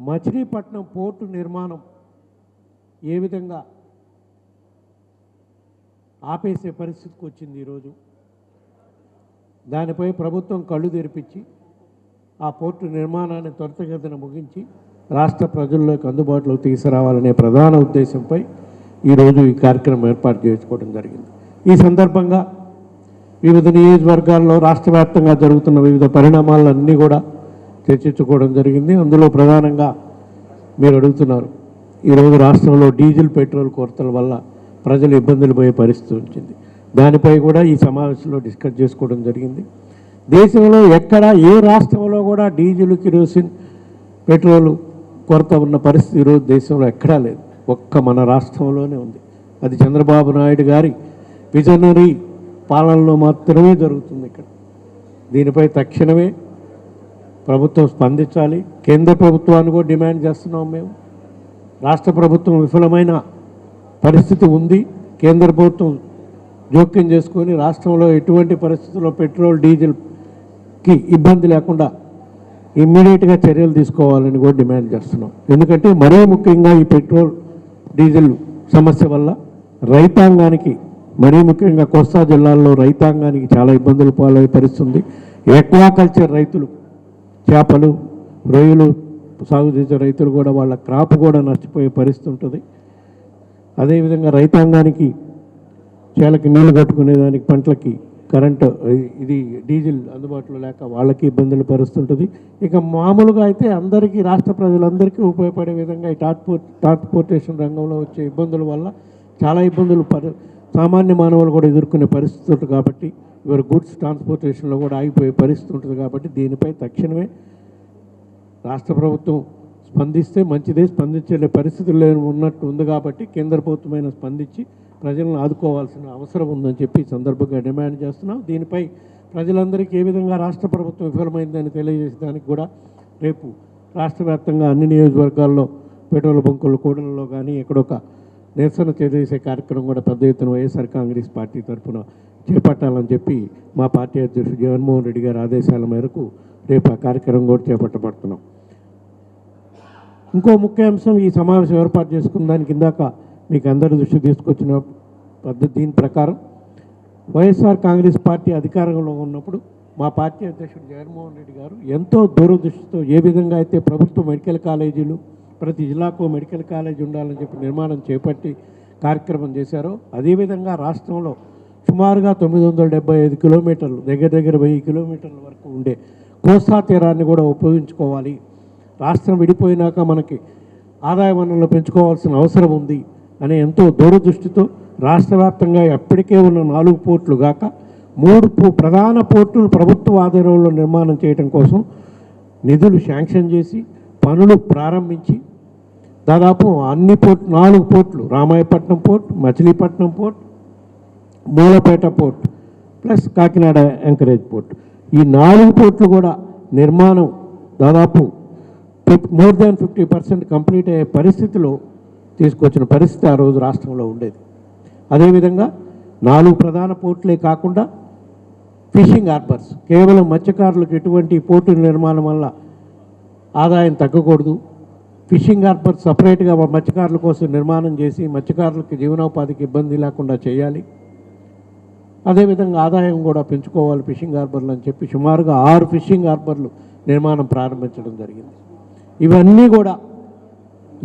Machilipatnam port నిర్మాణం ఏ విధంగా ఆపేసే పరిస్థితికి వచ్చింది ఈరోజు. దానిపై ప్రభుత్వం కళ్ళు తెరిపించి ఆ పోర్టు నిర్మాణాన్ని త్వరితగతిన ముగించి రాష్ట్ర ప్రజల్లోకి అందుబాటులోకి తీసుకురావాలనే ప్రధాన ఉద్దేశంపై ఈరోజు ఈ కార్యక్రమం ఏర్పాటు చేసుకోవడం జరిగింది. ఈ సందర్భంగా వివిధ నియోజకవర్గాల్లో రాష్ట్ర వ్యాప్తంగా జరుగుతున్న వివిధ పరిణామాలన్నీ కూడా చర్చించుకోవడం జరిగింది. అందులో ప్రధానంగా మీరు అడుగుతున్నారు, ఈరోజు రాష్ట్రంలో డీజిల్ పెట్రోల్ కొరతల వల్ల ప్రజలు ఇబ్బందులు పోయే పరిస్థితి వచ్చింది. దానిపై కూడా ఈ సమావేశంలో డిస్కస్ చేసుకోవడం జరిగింది. దేశంలో ఎక్కడ ఏ రాష్ట్రంలో కూడా డీజిల్ కిరోసిన్ పెట్రోల్ కొరత ఉన్న పరిస్థితి ఈరోజు దేశంలో ఎక్కడా లేదు, ఒక్క మన రాష్ట్రంలోనే ఉంది. అది చంద్రబాబు నాయుడు గారి విజనరీ పాలనలో మాత్రమే జరుగుతుంది ఇక్కడ. దీనిపై తక్షణమే ప్రభుత్వం స్పందించాలి. కేంద్ర ప్రభుత్వాన్ని కూడా డిమాండ్ చేస్తున్నాం మేము. రాష్ట్ర ప్రభుత్వం విఫలమైన పరిస్థితి ఉంది. కేంద్ర ప్రభుత్వం జోక్యం చేసుకొని రాష్ట్రంలో ఎటువంటి పరిస్థితుల్లో పెట్రోల్ డీజిల్కి ఇబ్బంది లేకుండా ఇమ్మీడియట్గా చర్యలు తీసుకోవాలని కూడా డిమాండ్ చేస్తున్నాం. ఎందుకంటే మరీ ముఖ్యంగా ఈ పెట్రోల్ డీజిల్ సమస్య వల్ల రైతాంగానికి, మరీ ముఖ్యంగా కోస్తా జిల్లాల్లో రైతాంగానికి చాలా ఇబ్బందులు పాలయ్యే పరిస్థితుంది. ఎక్వాకల్చర్ రైతులు, చేపలు రొయ్యలు సాగు చేసే రైతులు కూడా వాళ్ళ క్రాప్ కూడా నష్టపోయే పరిస్థితి ఉంటుంది. అదేవిధంగా రైతాంగానికి చేలకి నీళ్లు కట్టుకునేదానికి, పంటలకి కరెంటు ఇది డీజిల్ అందుబాటులో లేక వాళ్ళకి ఇబ్బందులు పరుస్తుంటుంది. ఇక మామూలుగా అయితే అందరికీ, రాష్ట్ర ప్రజలందరికీ ఉపయోగపడే విధంగా ఈ ట్రాన్స్పోర్టేషన్ రంగంలో వచ్చే ఇబ్బందుల వల్ల చాలా ఇబ్బందులు సామాన్య మానవులు కూడా ఎదుర్కొనే పరిస్థితి ఉంటుంది. కాబట్టి ఇవాళ గూడ్స్ ట్రాన్స్పోర్టేషన్లో కూడా ఆగిపోయే పరిస్థితి ఉంటుంది. కాబట్టి దీనిపై తక్షణమే రాష్ట్ర ప్రభుత్వం స్పందిస్తే మంచిదే. స్పందించే పరిస్థితులు ఉన్నట్టు ఉంది. కాబట్టి కేంద్ర ప్రభుత్వమైన స్పందించి ప్రజలను ఆదుకోవాల్సిన అవసరం ఉందని చెప్పి సందర్భంగా డిమాండ్ చేస్తున్నాం. దీనిపై ప్రజలందరికీ ఏ విధంగా రాష్ట్ర ప్రభుత్వం విఫలమైందని తెలియజేసేదానికి కూడా రేపు రాష్ట్ర వ్యాప్తంగా అన్ని నియోజకవర్గాల్లో పెట్రోల్ బంకులు కూడలలో కానీ ఎక్కడొక నిరసన చేసే కార్యక్రమం కూడా పెద్ద ఎత్తున వైఎస్ఆర్ కాంగ్రెస్ పార్టీ తరఫున చేపట్టాలని చెప్పి మా పార్టీ అధ్యక్షుడు జగన్మోహన్ రెడ్డి గారి ఆదేశాల మేరకు రేపు ఆ కార్యక్రమం కూడా చేపట్టబడుతున్నాం. ఇంకో ముఖ్య అంశం, ఈ సమావేశం ఏర్పాటు చేసుకున్న దానికి ఇందాక మీకు అందరి దృష్టి తీసుకొచ్చిన పద్ధతి, దీని ప్రకారం వైఎస్ఆర్ కాంగ్రెస్ పార్టీ అధికారంలో ఉన్నప్పుడు మా పార్టీ అధ్యక్షుడు జగన్మోహన్ రెడ్డి గారు ఎంతో దూరదృష్టితో ఏ విధంగా అయితే ప్రభుత్వ మెడికల్ కాలేజీలు, ప్రతి జిల్లాకు మెడికల్ కాలేజీ ఉండాలని చెప్పి నిర్మాణం చేపట్టి కార్యక్రమం చేశారో, అదేవిధంగా రాష్ట్రంలో సుమారుగా 975 కిలోమీటర్లు, దగ్గర 1000 కిలోమీటర్ల వరకు ఉండే కోస్తా తీరాన్ని కూడా ఉపయోగించుకోవాలి. రాష్ట్రం విడిపోయినాక మనకి ఆదాయ వనరులు పెంచుకోవాల్సిన అవసరం ఉంది అనే ఎంతో దూరదృష్టితో రాష్ట్ర వ్యాప్తంగా ఎప్పటికే ఉన్న 4 పోర్టులు గాక 3 ప్రధాన పోర్టులు ప్రభుత్వ ఆధ్వర్యంలో నిర్మాణం చేయడం కోసం నిధులు శాంక్షన్ చేసి పనులు ప్రారంభించి దాదాపు అన్ని 4 పోర్టులు, Ramayapatnam port, Machilipatnam port, Mulapeta port plus Kakinada anchorage port, ఈ 4 పోర్టులు కూడా నిర్మాణం దాదాపు మోర్ దాన్ 50% కంప్లీట్ అయ్యే పరిస్థితిలో తీసుకొచ్చిన పరిస్థితి ఆ రోజు రాష్ట్రంలో ఉండేది. అదేవిధంగా 4 ప్రధాన పోర్టులే కాకుండా ఫిషింగ్ హార్బర్స్, కేవలం మత్స్యకారులకు ఎటువంటి పోర్టు నిర్మాణం వల్ల ఆదాయం తగ్గకూడదు. ఫిషింగ్ హార్బర్స్ సపరేట్గా మత్స్యకారుల కోసం నిర్మాణం చేసి మత్స్యకారులకు జీవనోపాధికి ఇబ్బంది లేకుండా చేయాలి. అదేవిధంగా ఆదాయం కూడా పెంచుకోవాలి ఫిషింగ్ హార్బర్లు అని చెప్పి సుమారుగా 6 ఫిషింగ్ హార్బర్లు నిర్మాణం ప్రారంభించడం జరిగింది. ఇవన్నీ కూడా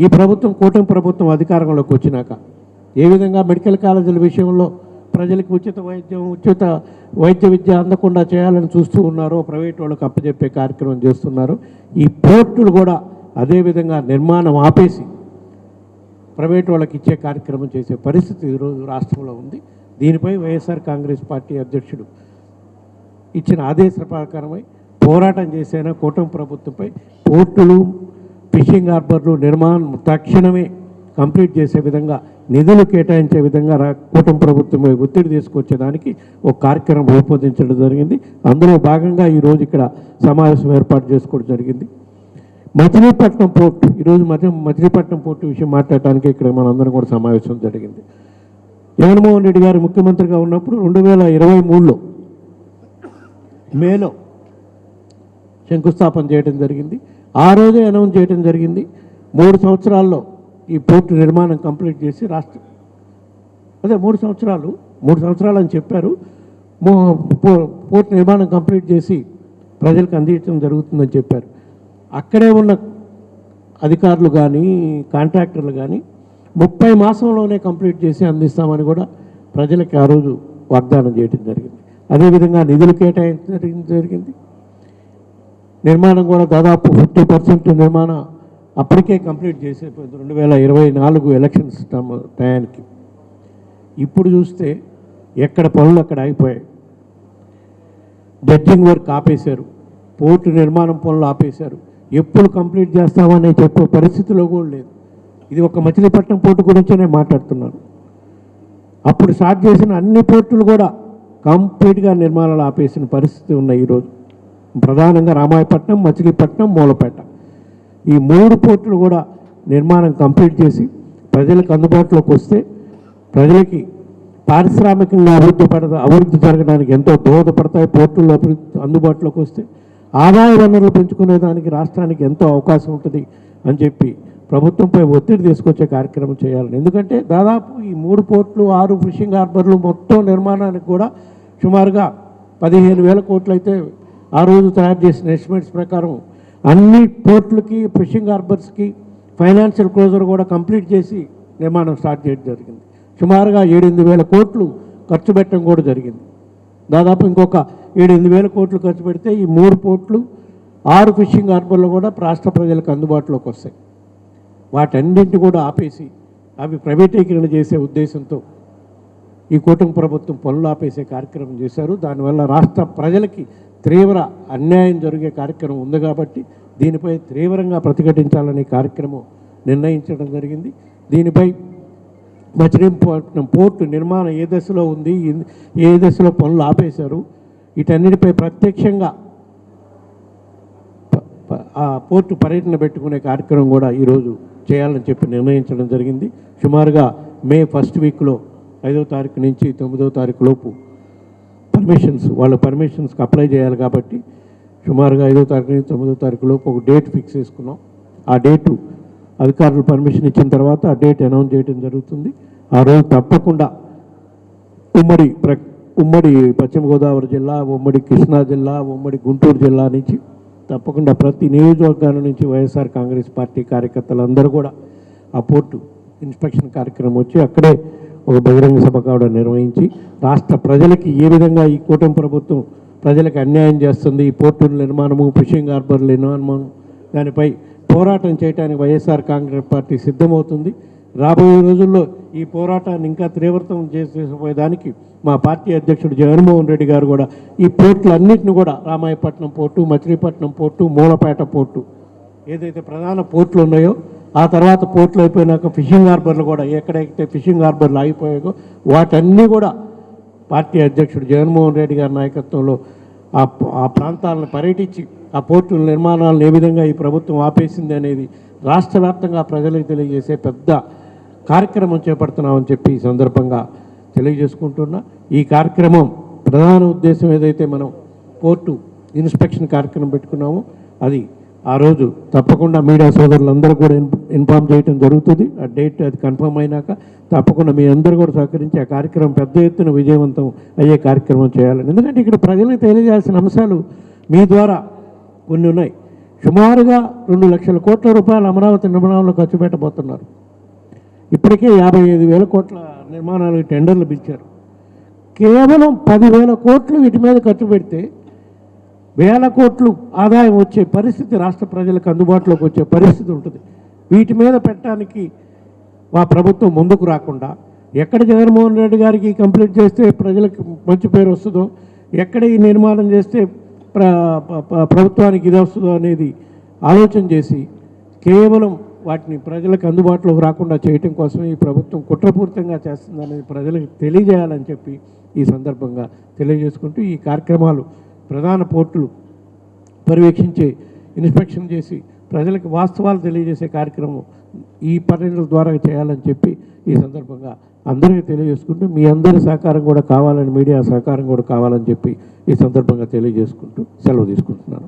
ఈ ప్రభుత్వం, కూటమి ప్రభుత్వం అధికారంలోకి వచ్చినాక ఏ విధంగా మెడికల్ కాలేజీల విషయంలో ప్రజలకు ఉచిత వైద్య విద్య అందకుండా చేయాలని చూస్తూ ఉన్నారో, ప్రైవేట్ వాళ్ళకు అప్పచెప్పే కార్యక్రమం చేస్తున్నారు. ఈ పోర్టులు కూడా అదేవిధంగా నిర్మాణం ఆపేసి ప్రైవేట్ వాళ్ళకి ఇచ్చే కార్యక్రమం చేసే పరిస్థితి ఈరోజు రాష్ట్రంలో ఉంది. దీనిపై వైఎస్ఆర్ కాంగ్రెస్ పార్టీ అధ్యక్షుడు ఇచ్చిన ఆదేశ ప్రకారమై పోరాటం చేసిన కూటమి ప్రభుత్వంపై పోర్టులు, ఫిషింగ్ హార్బర్లు నిర్మాణం తక్షణమే కంప్లీట్ చేసే విధంగా నిధులు కేటాయించే విధంగా కూటమి ప్రభుత్వమే ఒత్తిడి తీసుకొచ్చేదానికి ఒక కార్యక్రమం రూపొందించడం జరిగింది. అందులో భాగంగా ఈరోజు ఇక్కడ సమావేశం ఏర్పాటు చేసుకోవడం జరిగింది. మచిలీపట్నం పోర్టు, ఈరోజు మచిలీపట్నం పోర్టు విషయం మాట్లాడటానికి ఇక్కడ మనందరం కూడా సమావేశం జరిగింది. జగన్మోహన్ రెడ్డి గారు ముఖ్యమంత్రిగా ఉన్నప్పుడు 2023లో మేలో శంకుస్థాపన చేయడం జరిగింది. ఆ రోజే అనౌన్స్ చేయడం జరిగింది. 3 సంవత్సరాల్లో ఈ పోర్టు నిర్మాణం కంప్లీట్ చేసి అదే 3 సంవత్సరాలు అని చెప్పారు. పోర్టు నిర్మాణం కంప్లీట్ చేసి ప్రజలకు అందించడం జరుగుతుందని చెప్పారు. అక్కడే ఉన్న అధికారులు కానీ కాంట్రాక్టర్లు కానీ 30 మాసంలోనే కంప్లీట్ చేసి అందిస్తామని కూడా ప్రజలకి ఆ రోజు వాగ్దానం చేయడం జరిగింది. అదేవిధంగా నిధులు కేటాయించడం జరిగింది. నిర్మాణం కూడా దాదాపు 50% నిర్మాణం అప్పటికే కంప్లీట్ చేసేపోయింది 2024 ఎలక్షన్స్ టయానికి. ఇప్పుడు చూస్తే ఎక్కడ పనులు అక్కడ ఆగిపోయాయి. జడ్జింగ్ వర్క్ ఆపేశారు, పోర్టు నిర్మాణం పనులు ఆపేశారు. ఎప్పుడు కంప్లీట్ చేస్తామని చెప్పే పరిస్థితిలో కూడా లేదు. ఇది ఒక మచిలీపట్నం పోర్టు గురించే నేను మాట్లాడుతున్నాను. అప్పుడు స్టార్ట్ చేసిన అన్ని పోర్టులు కూడా కంప్లీట్గా నిర్మాణాలు ఆపేసిన పరిస్థితి ఉన్నాయి ఈరోజు. ప్రధానంగా రామాయపట్నం, మచిలీపట్నం, మూలపేట ఈ 3 పోర్టులు కూడా నిర్మాణం కంప్లీట్ చేసి ప్రజలకు అందుబాటులోకి వస్తే ప్రజలకి పారిశ్రామికంగా అభివృద్ధి జరగడానికి ఎంతో దోహదపడతాయి. పోర్టుల్లో అందుబాటులోకి వస్తే ఆదాయ వనరులు పెంచుకునేదానికి రాష్ట్రానికి ఎంతో అవకాశం ఉంటుంది అని చెప్పి ప్రభుత్వంపై ఒత్తిడి తీసుకొచ్చే కార్యక్రమం చేయాలని. ఎందుకంటే దాదాపు ఈ 3 పోర్టులు 6 ఫిషింగ్ హార్బర్లు మొత్తం నిర్మాణానికి కూడా సుమారుగా 15,000 కోట్లు అయితే ఆ రోజు తయారు చేసిన ఎస్టిమేట్స్ ప్రకారం అన్ని పోర్టులకి ఫిషింగ్ హార్బర్స్కి ఫైనాన్షియల్ క్లోజర్ కూడా కంప్లీట్ చేసి నిర్మాణం స్టార్ట్ చేయడం జరిగింది. సుమారుగా 7,000 కోట్లు ఖర్చు పెట్టడం కూడా జరిగింది. దాదాపు ఇంకొక 7,000 కోట్లు ఖర్చు పెడితే ఈ 3 పోర్టులు 6 ఫిషింగ్ హార్బర్లు కూడా రాష్ట్ర ప్రజలకు అందుబాటులోకి వస్తాయి. వాటన్నింటినీ కూడా ఆపేసి అవి ప్రైవేటీకరణ చేసే ఉద్దేశంతో ఈ కూటమి ప్రభుత్వం పనులు ఆపేసే కార్యక్రమం చేశారు. దానివల్ల రాష్ట్ర ప్రజలకి తీవ్ర అన్యాయం జరిగే కార్యక్రమం ఉంది కాబట్టి దీనిపై తీవ్రంగా ప్రతిఘటించాలనే కార్యక్రమం నిర్ణయించడం జరిగింది. దీనిపై మచిలీపట్నం పోర్టు నిర్మాణం ఏ దశలో ఉంది, ఏ దశలో పనులు ఆపేశారు, వీటన్నిటిపై ప్రత్యక్షంగా ఆ పోర్టు పర్యటన పెట్టుకునే కార్యక్రమం కూడా ఈరోజు చేయాలని చెప్పి నిర్ణయించడం జరిగింది. సుమారుగా మే 1st వీక్లో 5వ తారీఖు నుంచి 9వ తారీఖు లోపు వాళ్ళ పర్మిషన్స్కి అప్లై చేయాలి కాబట్టి సుమారుగా 5వ తారీఖు నుంచి 9వ తారీఖు లోపు ఒక డేట్ ఫిక్స్ చేసుకున్నాం. ఆ డేటు అధికారులు పర్మిషన్ ఇచ్చిన తర్వాత ఆ డేట్ అనౌన్స్ చేయడం జరుగుతుంది. ఆ రోజు తప్పకుండా ఉమ్మడి పశ్చిమ గోదావరి జిల్లా, ఉమ్మడి కృష్ణా జిల్లా, ఉమ్మడి గుంటూరు జిల్లా నుంచి తప్పకుండా ప్రతి నియోజకవర్గాల నుంచి వైఎస్ఆర్ కాంగ్రెస్ పార్టీ కార్యకర్తలందరూ కూడా ఆ పోర్టు ఇన్స్పెక్షన్ కార్యక్రమం వచ్చి అక్కడే ఒక బహిరంగ సభ కూడా నిర్వహించి రాష్ట్ర ప్రజలకి ఏ విధంగా ఈ కూటమి ప్రభుత్వం ప్రజలకు అన్యాయం చేస్తుంది, ఈ పోర్టుల నిర్మాణము, ఫిషింగ్ హార్బర్ల నిర్మాణం, దానిపై పోరాటం చేయడానికి వైఎస్ఆర్ కాంగ్రెస్ పార్టీ సిద్ధమవుతుంది. రాబోయే రోజుల్లో ఈ పోరాటాన్ని ఇంకా తీవ్రతం చేసేపోయేదానికి మా పార్టీ అధ్యక్షుడు జగన్మోహన్ రెడ్డి గారు కూడా ఈ పోర్టులన్నింటినీ కూడా Ramayapatnam port, Machilipatnam port, Mulapeta port ఏదైతే ప్రధాన పోర్టులు ఉన్నాయో ఆ తర్వాత పోర్టులు అయిపోయినాక ఫిషింగ్ హార్బర్లు కూడా ఎక్కడైతే ఫిషింగ్ హార్బర్లు ఆగిపోయాయో వాటన్నీ కూడా పార్టీ అధ్యక్షుడు జగన్మోహన్ రెడ్డి గారి నాయకత్వంలో ఆ ప్రాంతాలను పర్యటించి ఆ పోర్టుల నిర్మాణాలను ఏ విధంగా ఈ ప్రభుత్వం ఆపేసింది అనేది రాష్ట్ర వ్యాప్తంగా ప్రజలకు తెలియజేసే పెద్ద కార్యక్రమం చేపడుతున్నామని చెప్పి ఈ సందర్భంగా తెలియజేసుకుంటున్నా. ఈ కార్యక్రమం ప్రధాన ఉద్దేశం ఏదైతే మనం పోర్టు ఇన్స్పెక్షన్ కార్యక్రమం పెట్టుకున్నామో అది ఆ రోజు తప్పకుండా మీడియా సోదరులందరూ కూడా ఇన్ఫామ్ చేయడం జరుగుతుంది. ఆ డేట్ అది కన్ఫర్మ్ అయినాక తప్పకుండా మీ అందరూ కూడా సహకరించి ఆ కార్యక్రమం పెద్ద ఎత్తున విజయవంతం అయ్యే కార్యక్రమం చేయాలని. ఎందుకంటే ఇక్కడ ప్రజలకు తెలియజేయాల్సిన అంశాలు మీ ద్వారా కొన్ని ఉన్నాయి. సుమారుగా 2 లక్షల కోట్ల రూపాయలు అమరావతి నిర్మాణంలో ఖర్చు పెట్టబోతున్నారు. ఇప్పటికే 55,000 కోట్ల నిర్మాణాలకు టెండర్లు పిలిచారు. కేవలం 10,000 కోట్లు వీటి మీద ఖర్చు పెడితే 1,000 కోట్లు ఆదాయం వచ్చే పరిస్థితి రాష్ట్ర ప్రజలకు అందుబాటులోకి వచ్చే పరిస్థితి ఉంటుంది. వీటి మీద పెట్టడానికి మా ప్రభుత్వం ముందుకు రాకుండా ఎక్కడ జగన్మోహన్ రెడ్డి గారికి కంప్లీట్ చేస్తే ప్రజలకు మంచి పేరు వస్తుందో, ఎక్కడ ఈ నిర్మాణం చేస్తే ప్రభుత్వానికి ఇది వస్తుందో అనేది ఆలోచన చేసి కేవలం వాటిని ప్రజలకు అందుబాటులోకి రాకుండా చేయటం కోసం ఈ ప్రభుత్వం కుట్రపూరితంగా చేస్తుందనేది ప్రజలకు తెలియజేయాలని చెప్పి ఈ సందర్భంగా తెలియజేసుకుంటూ ఈ కార్యక్రమాలు ప్రధాన పోర్టులు పర్యవేక్షించే ఇన్స్పెక్షన్ చేసి ప్రజలకు వాస్తవాలు తెలియజేసే కార్యక్రమం ఈ పర్యటనల ద్వారా చేయాలని చెప్పి ఈ సందర్భంగా అందరికీ తెలియజేసుకుంటూ మీ అందరి సహకారం కూడా కావాలని, మీడియా సహకారం కూడా కావాలని చెప్పి ఈ సందర్భంగా తెలియజేసుకుంటూ సెలవు తీసుకుంటున్నాను.